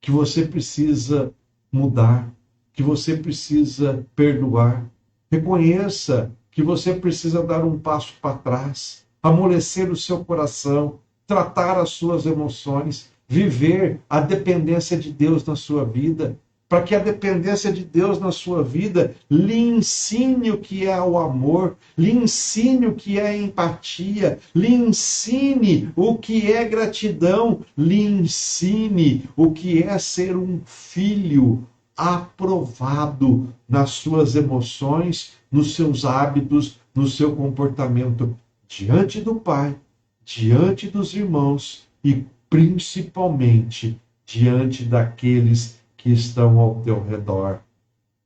que você precisa mudar, que você precisa perdoar. Reconheça que você precisa dar um passo para trás, amolecer o seu coração, tratar as suas emoções, viver a dependência de Deus na sua vida, para que a dependência de Deus na sua vida lhe ensine o que é o amor, lhe ensine o que é empatia, lhe ensine o que é gratidão, lhe ensine o que é ser um filho aprovado nas suas emoções, nos seus hábitos, no seu comportamento diante do Pai, diante dos irmãos e principalmente diante daqueles que estão ao teu redor.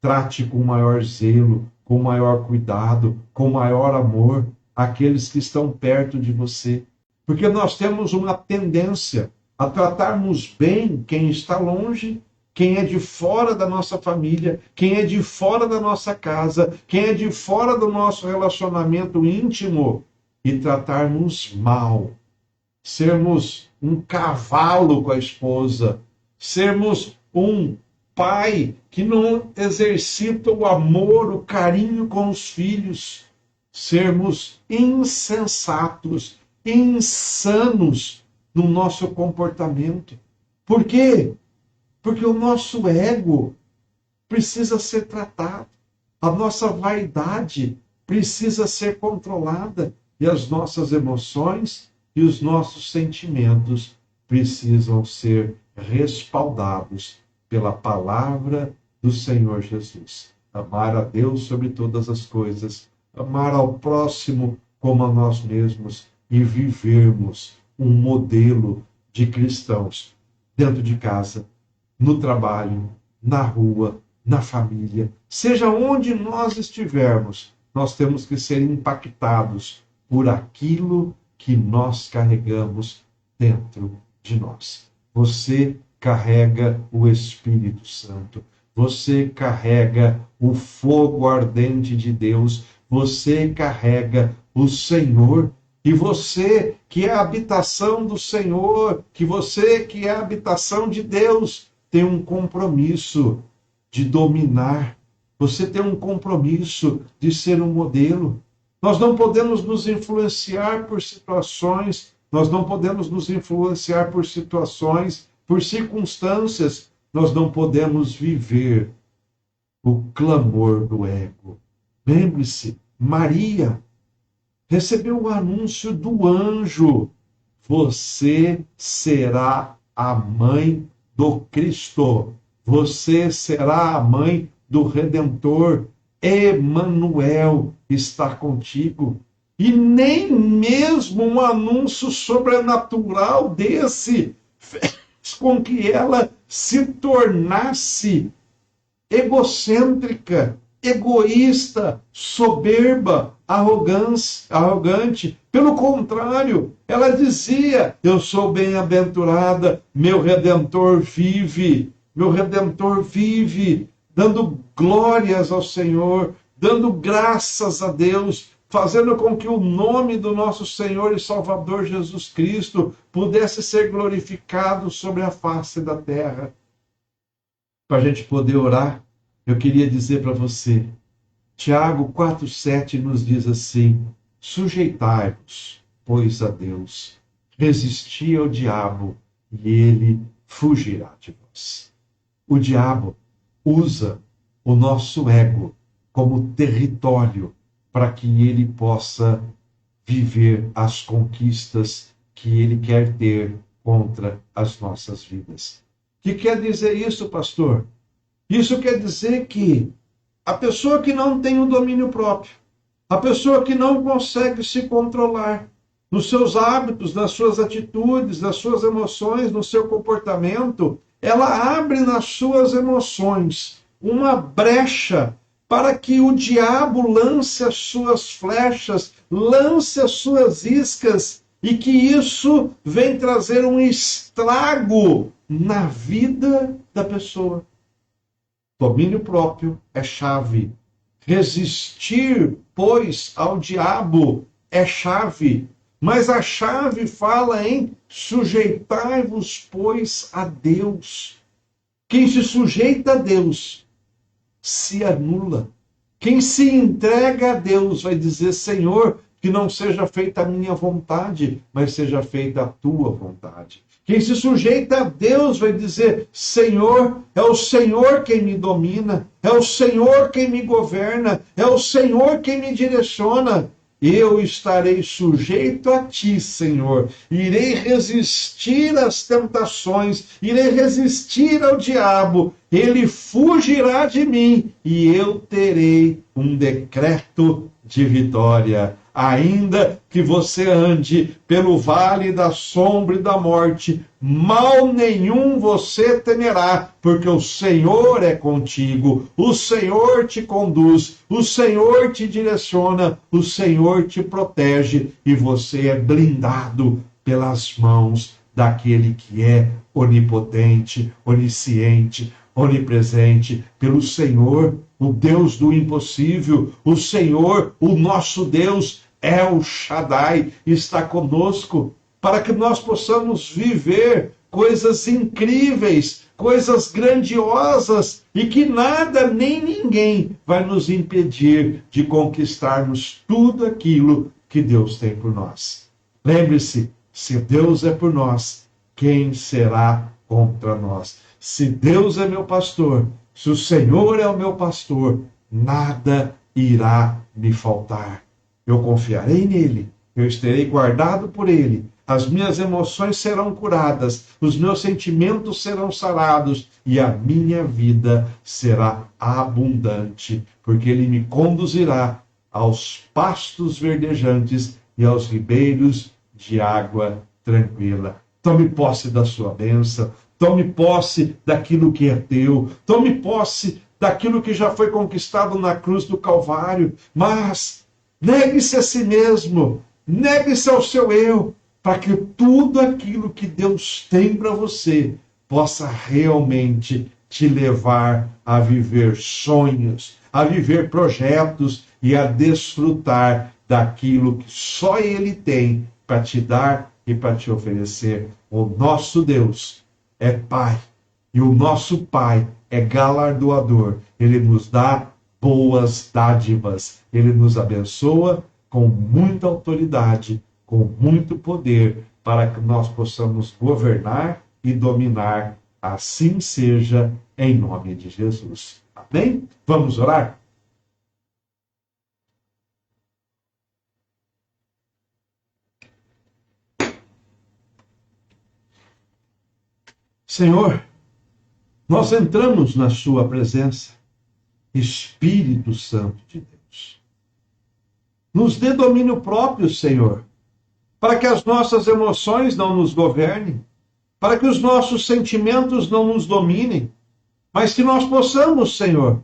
Trate com maior zelo, com maior cuidado, com maior amor aqueles que estão perto de você. Porque nós temos uma tendência a tratarmos bem quem está longe, quem é de fora da nossa família, quem é de fora da nossa casa, quem é de fora do nosso relacionamento íntimo, e tratarmos mal. Sermos um cavalo com a esposa, sermos um pai que não exercita o amor, o carinho com os filhos, sermos insensatos, insanos no nosso comportamento. Por quê? Porque o nosso ego precisa ser tratado, a nossa vaidade precisa ser controlada e as nossas emoções e os nossos sentimentos precisam ser respaldados pela palavra do Senhor Jesus. Amar a Deus sobre todas as coisas, amar ao próximo como a nós mesmos e vivermos um modelo de cristãos dentro de casa, no trabalho, na rua, na família, seja onde nós estivermos, nós temos que ser impactados por aquilo que nós carregamos dentro de nós. Você carrega o Espírito Santo, você carrega o fogo ardente de Deus, você carrega o Senhor, e você que é a habitação do Senhor, que você que é a habitação de Deus, tem um compromisso de dominar, você tem um compromisso de ser um modelo. Nós não podemos nos influenciar por situações, nós não podemos nos influenciar por situações, por circunstâncias, nós não podemos viver o clamor do ego. Lembre-se, Maria recebeu o anúncio do anjo: você será a mãe do Cristo, você será a mãe do Redentor, Emanuel está contigo. E nem mesmo um anúncio sobrenatural desse fez com que ela se tornasse egocêntrica, egoísta, soberba, arrogante. Pelo contrário, ela dizia: eu sou bem-aventurada, meu Redentor vive, dando glórias ao Senhor, dando graças a Deus, fazendo com que o nome do nosso Senhor e Salvador Jesus Cristo pudesse ser glorificado sobre a face da terra. Para a gente poder orar, eu queria dizer para você, Tiago 4,7 nos diz assim: sujeitai-vos, pois, a Deus, resisti ao diabo, e ele fugirá de vós. O diabo usa o nosso ego como território para que ele possa viver as conquistas que ele quer ter contra as nossas vidas. O que quer dizer isso, pastor? Isso quer dizer que a pessoa que não tem o domínio próprio, a pessoa que não consegue se controlar nos seus hábitos, nas suas atitudes, nas suas emoções, no seu comportamento, ela abre nas suas emoções uma brecha para que o diabo lance as suas flechas, lance as suas iscas, e que isso vem trazer um estrago na vida da pessoa. Domínio próprio é chave. Resistir, pois, ao diabo é chave. Mas a chave fala em sujeitai-vos, pois, a Deus. Quem se sujeita a Deus se anula. Quem se entrega a Deus vai dizer, Senhor, que não seja feita a minha vontade, mas seja feita a tua vontade. Quem se sujeita a Deus vai dizer, Senhor, é o Senhor quem me domina, é o Senhor quem me governa, é o Senhor quem me direciona. Eu estarei sujeito a ti, Senhor. Irei resistir às tentações, irei resistir ao diabo. Ele fugirá de mim e eu terei um decreto de vitória. Ainda que você ande pelo vale da sombra e da morte, mal nenhum você temerá, porque o Senhor é contigo, o Senhor te conduz, o Senhor te direciona, o Senhor te protege, e você é blindado pelas mãos daquele que é onipotente, onisciente, onipresente, pelo Senhor, o Deus do impossível. O Senhor, o nosso Deus, El Shaddai, está conosco para que nós possamos viver coisas incríveis, coisas grandiosas, e que nada nem ninguém vai nos impedir de conquistarmos tudo aquilo que Deus tem por nós. Lembre-se, se Deus é por nós, quem será contra nós? Se Deus é meu pastor, se o Senhor é o meu pastor, nada irá me faltar. Eu confiarei nele, eu estarei guardado por ele, as minhas emoções serão curadas, os meus sentimentos serão sarados e a minha vida será abundante, porque ele me conduzirá aos pastos verdejantes e aos ribeiros de água tranquila. Tome posse da sua bênção, tome posse daquilo que é teu, tome posse daquilo que já foi conquistado na cruz do Calvário, mas negue-se a si mesmo, negue-se ao seu eu, para que tudo aquilo que Deus tem para você possa realmente te levar a viver sonhos, a viver projetos e a desfrutar daquilo que só Ele tem para te dar e para te oferecer. O nosso Deus é Pai, e o nosso Pai é galardoador. Ele nos dá boas dádivas, ele nos abençoa com muita autoridade, com muito poder, para que nós possamos governar e dominar. Assim seja, em nome de Jesus. Amém? Vamos orar? Senhor, nós entramos na sua presença, Espírito Santo de Deus. Nos dê domínio próprio, Senhor, para que as nossas emoções não nos governem, para que os nossos sentimentos não nos dominem, mas que nós possamos, Senhor,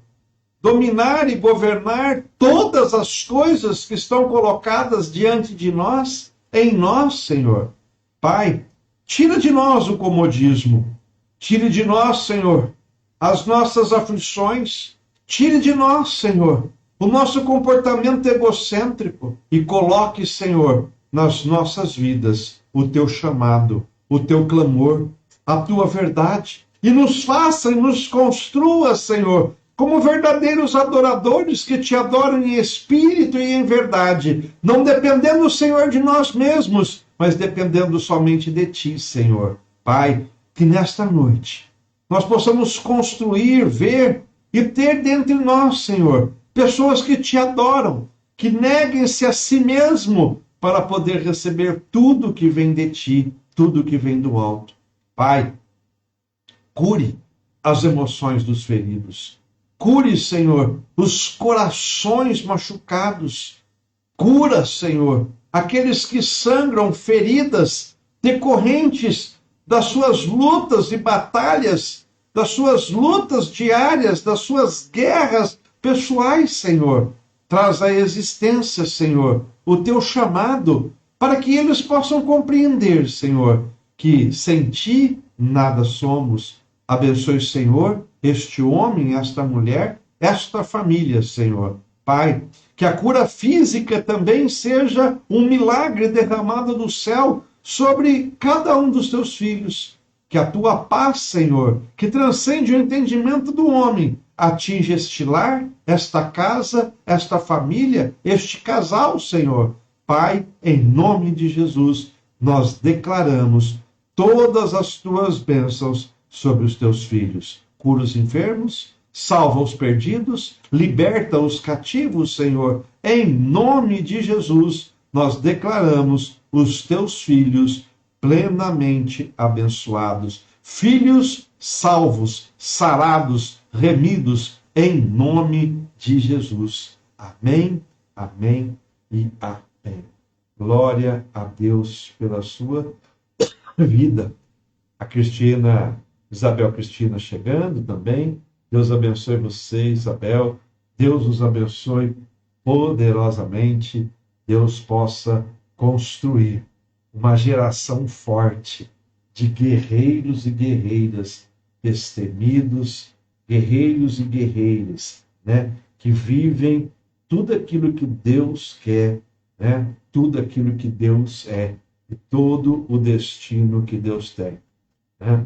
dominar e governar todas as coisas que estão colocadas diante de nós, em nós, Senhor. Pai, tira de nós o comodismo, tire de nós, Senhor, as nossas aflições, tire de nós, Senhor, o nosso comportamento egocêntrico e coloque, Senhor, nas nossas vidas o teu chamado, o teu clamor, a tua verdade, e nos faça e nos construa, Senhor, como verdadeiros adoradores que te adoram em espírito e em verdade, não dependendo, Senhor, de nós mesmos, mas dependendo somente de ti, Senhor. Pai, que nesta noite nós possamos construir, ver e ter dentre nós, Senhor, pessoas que te adoram, que neguem-se a si mesmo para poder receber tudo que vem de ti, tudo que vem do alto. Pai, cure as emoções dos feridos. Cure, Senhor, os corações machucados. Cura, Senhor, aqueles que sangram feridas decorrentes das suas lutas e batalhas, das suas lutas diárias, das suas guerras pessoais, Senhor. Traz à existência, Senhor, o teu chamado, para que eles possam compreender, Senhor, que sem ti nada somos. Abençoe, Senhor, este homem, esta mulher, esta família, Senhor. Pai, que a cura física também seja um milagre derramado do céu sobre cada um dos teus filhos. Que a tua paz, Senhor, que transcende o entendimento do homem, atinja este lar, esta casa, esta família, este casal, Senhor. Pai, em nome de Jesus, nós declaramos todas as tuas bênçãos sobre os teus filhos. Cura os enfermos, salva os perdidos, liberta os cativos, Senhor. Em nome de Jesus, nós declaramos os teus filhos plenamente abençoados. Filhos salvos, sarados, remidos, em nome de Jesus. Amém, amém e amém. Glória a Deus pela sua vida. A Isabel Cristina chegando também. Deus abençoe você, Isabel. Deus os abençoe poderosamente. Deus possa construir uma geração forte de guerreiros e guerreiras destemidos, guerreiros e guerreiras, né, que vivem tudo aquilo que Deus quer, né, tudo aquilo que Deus é, e todo o destino que Deus tem, né?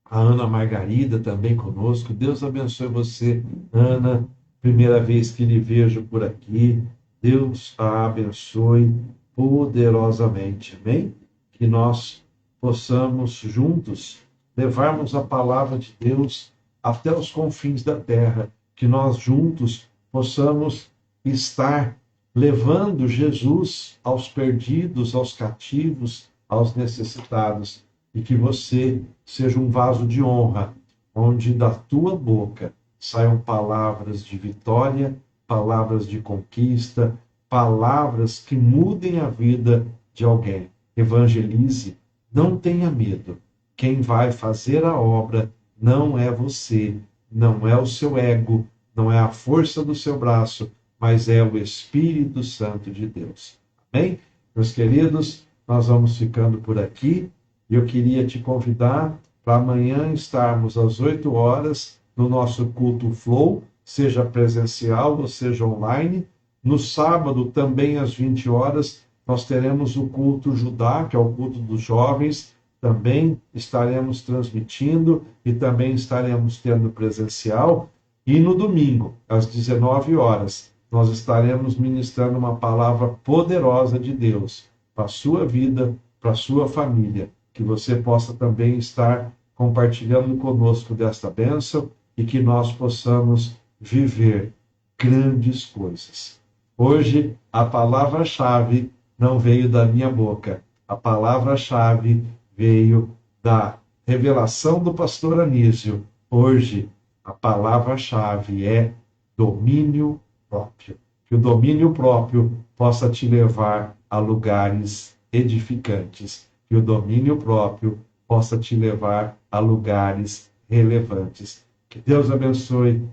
A Ana Margarida também conosco. Deus abençoe você, Ana. Primeira vez que lhe vejo por aqui. Deus a abençoe poderosamente. Amém? Que nós possamos juntos levarmos a palavra de Deus até os confins da terra. Que nós juntos possamos estar levando Jesus aos perdidos, aos cativos, aos necessitados. E que você seja um vaso de honra, onde da tua boca saiam palavras de vitória, palavras de conquista, palavras que mudem a vida de alguém. Evangelize, não tenha medo. Quem vai fazer a obra não é você, não é o seu ego, não é a força do seu braço, mas é o Espírito Santo de Deus. Amém? Meus queridos, nós vamos ficando por aqui. E eu queria te convidar para amanhã estarmos às 8 horas no nosso culto Flow, seja presencial ou seja online. No sábado, também às 20 horas, nós teremos o culto Judá, que é o culto dos jovens. Também estaremos transmitindo e também estaremos tendo presencial. E no domingo, às 19 horas, nós estaremos ministrando uma palavra poderosa de Deus para a sua vida, para a sua família. Que você possa também estar compartilhando conosco desta bênção e que nós possamos viver grandes coisas. Hoje, a palavra-chave não veio da minha boca. A palavra-chave veio da revelação do pastor Anísio. Hoje, a palavra-chave é domínio próprio. Que o domínio próprio possa te levar a lugares edificantes. Que o domínio próprio possa te levar a lugares relevantes. Que Deus abençoe,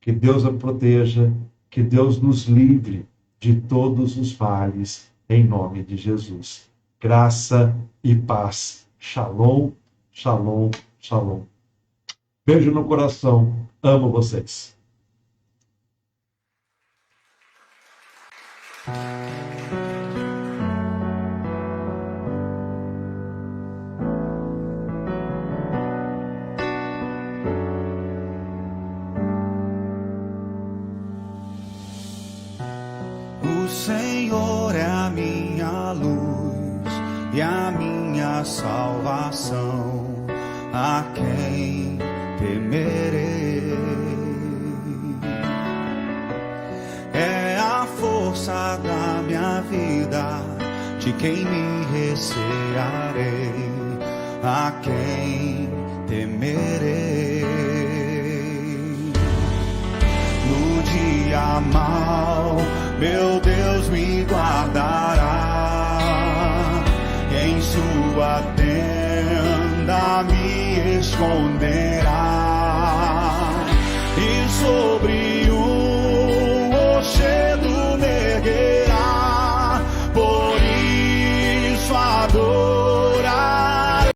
que Deus a proteja, que Deus nos livre de todos os males, em nome de Jesus. Graça e paz. Shalom, shalom, shalom. Beijo no coração. Amo vocês. O Senhor é a minha luz e a minha minha salvação, a quem temerei? É a força da minha vida, de quem me recearei, a quem temerei? No dia mau, meu Deus me guardará, em sua tenda me esconderá, e sobre